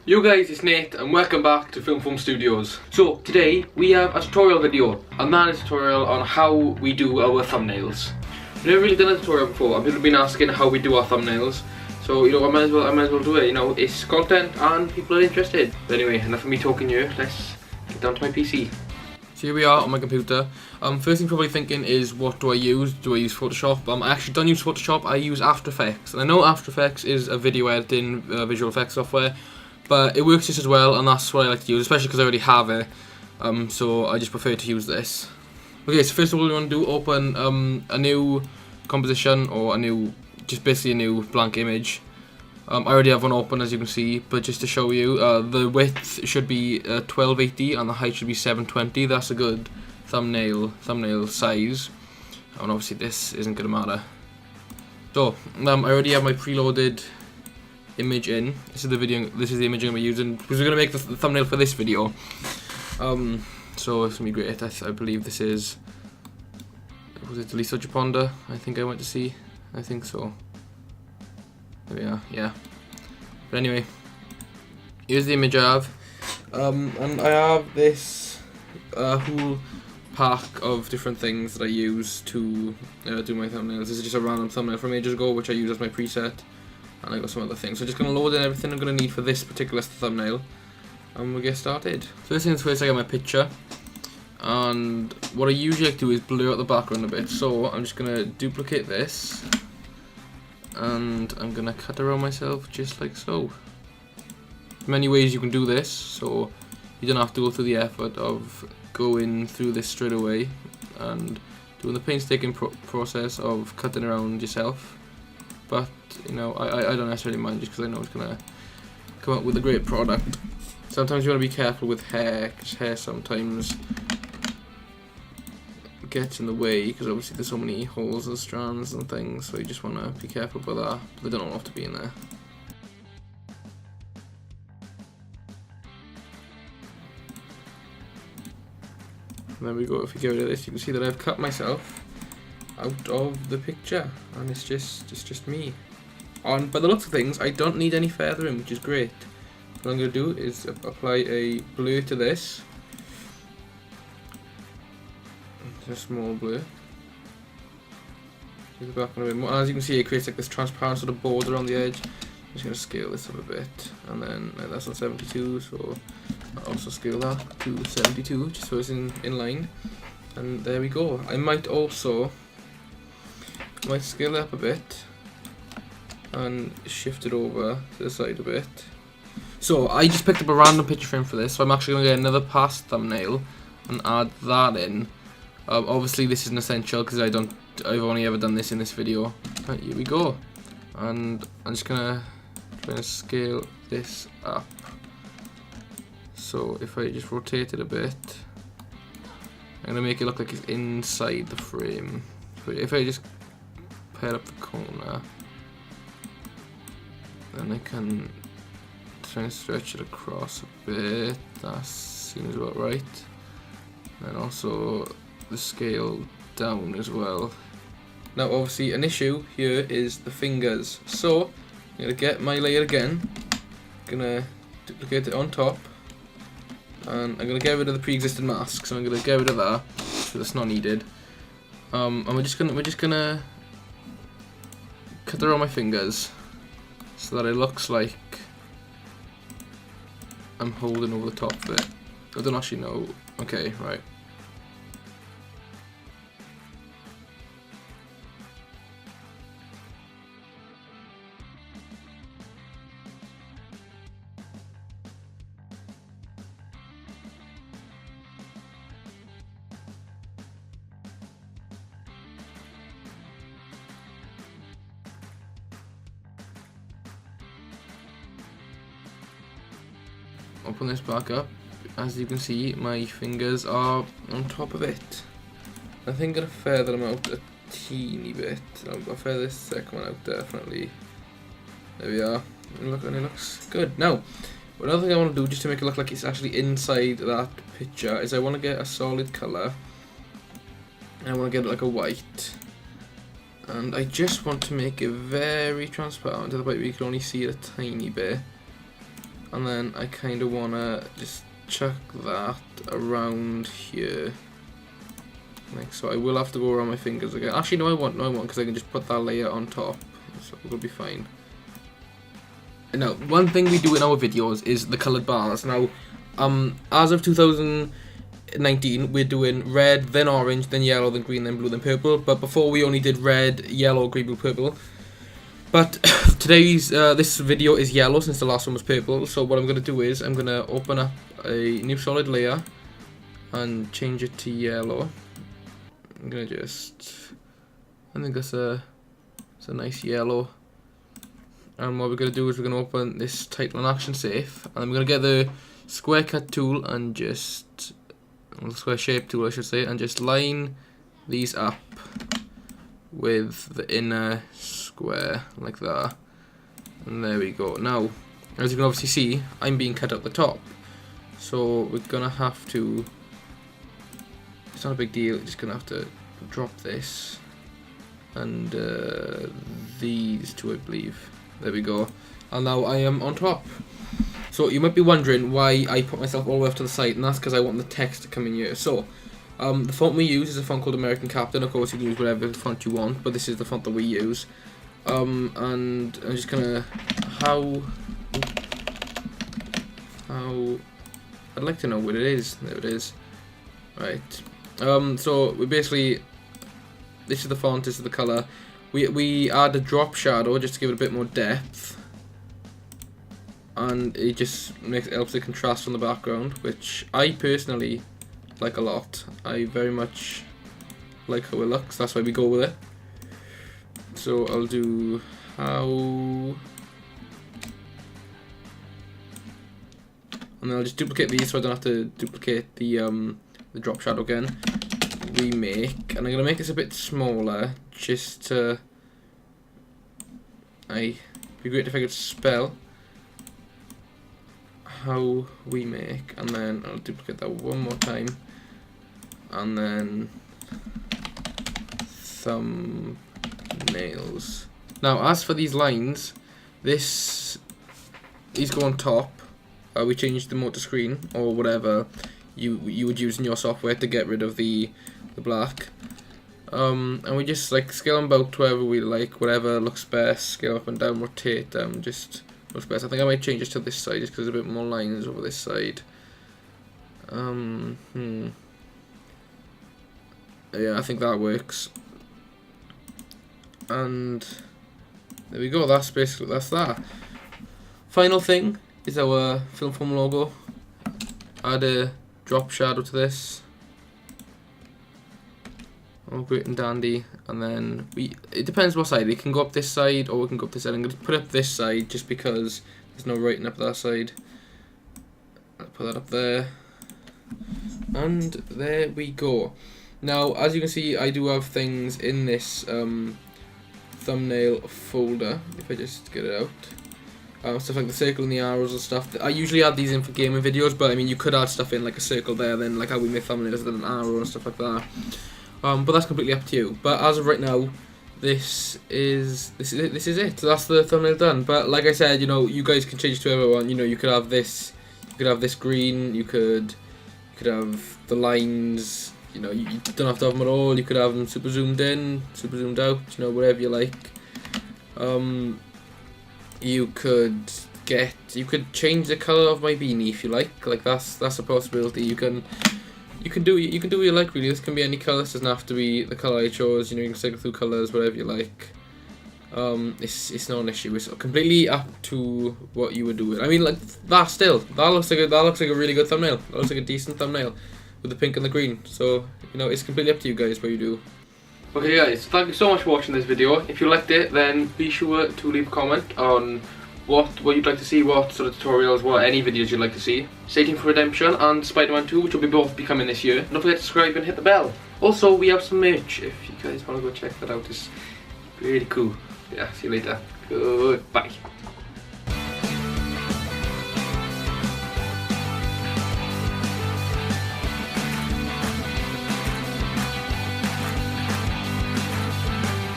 Yo guys, it's Nate and welcome back to Film Studios. So today we have a tutorial video, a managed tutorial on how we do our thumbnails. We've never really done a tutorial before and people have been asking how we do our thumbnails. So you know, I might as well do it. You know, it's content and people are interested. But anyway, enough of me talking here. Let's get down to my PC. So here we are on my computer. First thing you're probably thinking is, what do I use? Do I use Photoshop? I actually don't use Photoshop. I use After Effects, and I know After Effects is a video editing visual effects software. But it works just as well, and that's what I like to use, especially because I already have it. So I just prefer to use this. Okay, so first of all, we want to do open a new composition, or just basically a new blank image. I already have one open, as you can see, but just to show you, the width should be 1280 and the height should be 720. That's a good thumbnail size. And obviously this isn't going to matter. So I already have my preloaded image in. This is the image I'm going to be using because we're going to make the thumbnail for this video. So it's going to be great. I believe this is, was it Lisa Japonda? I think I went to see. I think so. There we are, yeah. But anyway, here's the image I have. And I have this whole pack of different things that I use to do my thumbnails. This is just a random thumbnail from ages ago, which I use as my preset. And I got some other things. So I'm just going to load in everything I'm going to need for this particular thumbnail. And we'll get started. First things first, I got my picture. And what I usually like to do is blur out the background a bit. So I'm just going to duplicate this. And I'm going to cut around myself just like so. There's many ways you can do this. So you don't have to go through the effort of going through this straight away. And doing the painstaking process of cutting around yourself. But, you know, I don't necessarily mind just because I know it's going to come out with a great product. Sometimes you want to be careful with hair, because hair sometimes gets in the way, because obviously there's so many holes and strands and things, so you just want to be careful about that, but they don't all have to be in there. And there we go. If you get rid of this, you can see that I've cut myself out of the picture, and it's just me. And by the looks of things, I don't need any feathering, which is great. What I'm going to do is apply a blur to this. Just a small blur. Do the back a bit more. And as you can see, it creates like this transparent sort of border on the edge. I'm just going to scale this up a bit, and then that's on 72, so I'll also scale that to 72, just so it's in line. And there we go. I might scale it up a bit and shift it over to the side a bit. So I just picked up a random picture frame for this, so I'm actually going to get another past thumbnail and add that in. Obviously this isn't essential because I've only ever done this in this video. But here we go. And I'm just going to try and scale this up. So if I just rotate it a bit, I'm going to make it look like it's inside the frame. So if I just pair up the corner, then I can try and stretch it across a bit. That seems about right. And also the scale down as well. Now obviously an issue here is the fingers. So I'm going to get my layer again, going to duplicate it on top, and I'm going to get rid of the pre-existing mask. So I'm going to get rid of that, so that's not needed. And we're just gonna cut around my fingers so that it looks like I'm holding over the top of it. I don't actually know. Okay, right. Open this back up. As you can see, my fingers are on top of it. I think I'm going to feather them out a teeny bit. I'll feather this second one out definitely. There we are. And it looks good. Now, another thing I want to do just to make it look like it's actually inside that picture is I want to get a solid colour. And I want to get it like a white. And I just want to make it very transparent to the point where you can only see it a tiny bit. and then I kind of want to just chuck that around here. Like so. I will have to go around my fingers again. Actually, no, I won't, because I can just put that layer on top, so we'll be fine. Now, one thing we do in our videos is the coloured bars. Now, as of 2019, we're doing red, then orange, then yellow, then green, then blue, then purple. But before we only did red, yellow, green, blue, purple. But today's this video is yellow since the last one was purple. So what I'm going to do is I'm going to open up a new solid layer and change it to yellow. I'm going to just, I think it's a nice yellow. And what we're going to do is we're going to open this title and action safe, and then we're going to get the square cut tool and just, well, square shape tool I should say, and just line these up with the inner square like that. And there we go. Now, as you can obviously see, I'm being cut at the top, so we're going to have to, it's not a big deal, just going to have to drop this and these two, I believe. There we go. And now I am on top. So you might be wondering why I put myself all the way off to the side, and that's because I want the text to come in here. So the font we use is a font called American Captain. Of course you can use whatever font you want, but this is the font that we use. And I'm just gonna how I'd like to know what it is. There it is. Right. So we basically, this is the font, this is the colour. We add a drop shadow just to give it a bit more depth, and it just helps it contrast from the background, which I personally like a lot. I very much like how it looks, that's why we go with it. So I'll do how, and then I'll just duplicate these so I don't have to duplicate the drop shadow again. Remake, and I'm gonna make this a bit smaller just to, it'd be great if I could spell how we make, and then I'll duplicate that one more time, and then thumbnails. Now as for these lines, these go on top. We changed the mode to screen or whatever you would use in your software to get rid of the black, and we just like scale them about to wherever we like, whatever looks best. Scale up and down, rotate them, just looks best. I think I might change this to this side just because there's a bit more lines over this side. Yeah, I think that works. And there we go. That's that. Final thing is our film foam logo. Add a drop shadow to this. All great and dandy, and then it depends what side. It can go up this side or we can go up this side. I'm going to put up this side just because there's no writing up that side. I'll put that up there, and there we go. Now as you can see, I do have things in this thumbnail folder. If I just get it out, stuff like the circle and the arrows and stuff. I usually add these in for gaming videos, but I mean you could add stuff in like a circle there, then like how we make thumbnails, then an arrow and stuff like that. But that's completely up to you. But as of right now, this is it. So that's the thumbnail done. But like I said, you know, you guys can change to whatever you want. You know, you could have this, green. You could have the lines. You know, you don't have to have them at all. You could have them super zoomed in, super zoomed out. You know, whatever you like. You could change the color of my beanie if you like. Like that's a possibility. You can do what you like really. This can be any colour, this doesn't have to be the colour I chose, you know, you can cycle through colours, whatever you like. It's not an issue, it's completely up to what you would do with. I mean, like that looks like a really good thumbnail. That looks like a decent thumbnail with the pink and the green. So, you know, it's completely up to you guys what you do. Okay guys, thank you so much for watching this video. If you liked it, then be sure to leave a comment on what you'd like to see, what sort of tutorials, what any videos you'd like to see. Stay tuned for Redemption and Spider-Man 2, which will both be coming this year. Don't forget to subscribe and hit the bell. Also, we have some merch if you guys want to go check that out. It's really cool. Yeah, see you later. Goodbye.